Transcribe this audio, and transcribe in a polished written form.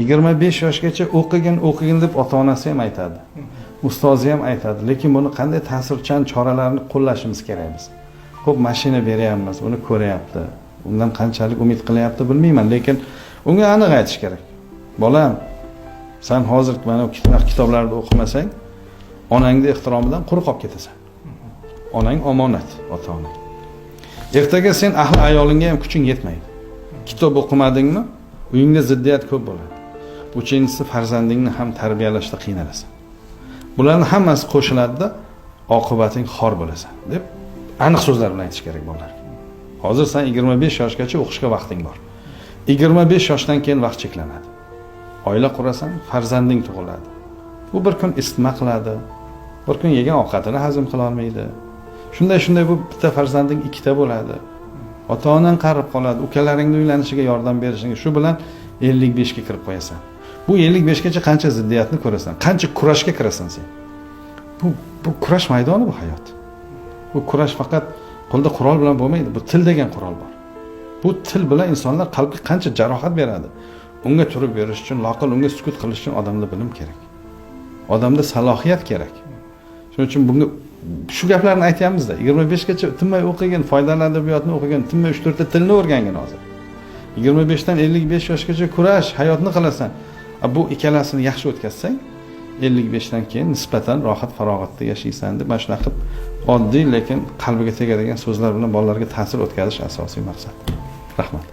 25 yoshgacha o'qigin deb ota-onasi ham aytadi. Ustozi ham aytadi, lekin buni qanday ta'sirchan choralarni qo'llashimiz kerak biz. Xo'p, mashina beryapmiz, uni ko'ryapti. Undan qanchalik umid qilyapti bilmayman, lekin unga aniq aytish kerak. Bolam, sen hozir mana bu kitoblarni o'qimasang, onangni ehtiromidan quruq qolib ketasan. Onang omonat, ota-ona. Ertaga sen ahli ayolingga ham kuching yetmaydi. Kitob o'qimadingmi, uyingda ziddiyat ko'p bo'ladi. Uchinchisi, farzandingni ham tarbiyalashda qiynalasan. Bularning hammasi qo'shiladi-da, oqibating xor bo'lasan deb aniq so'zlar bilan aytish kerak bolalarga. Hozir sen 25 yoshgacha o'qishga vaqting bor. 25 yoshdan keyin vaqt cheklanadi. Oila qurasan, farzanding tug'iladi. Bu bir kun isitma qiladi. Bir kun yegan ovqatini hazm qila olmaydi. Shunday bu bitta farzanding ikkita bo'ladi. Ota-onang qarib qoladi, ukalaringning uylanishiga yordam berishing, shu bilan 55 ga kirib qo'yasan. Bu 55 gacha qancha ziddiyatni ko'rasan, qancha kurashga kirasan sen. Bu kurash maydoni bu hayot. Bu kurash faqat qo'lda qurol bilan bo'lmaydi, bu til degan qurol bor. Bu til bilan insonlar qalbga qancha jarohat beradi. Unga turib berish uchun, loqal unga sukut qilish uchun odamda bilim kerak. Odamda salohiyat kerak. Shuning uchun bunga shu gaplarni aytyapmiz-da. 25 gacha tinmay o'qigan, foydali adabiyotni o'qigan, tinmay 3-4 ta tilni o'rgangan hozir. 25 dan 55 yoshgacha kurash, hayotni qilasan. Bu ikkalasini yaxshi o'tkazsang, 55 dan keyin nisbatan rohat farog'atda yashaysan deb mana shunaqa qilib oddiy lekin qalbiga tegadigan so'zlar bilan bolalarga ta'sir o'tkazish asosiy maqsad. Rahmat.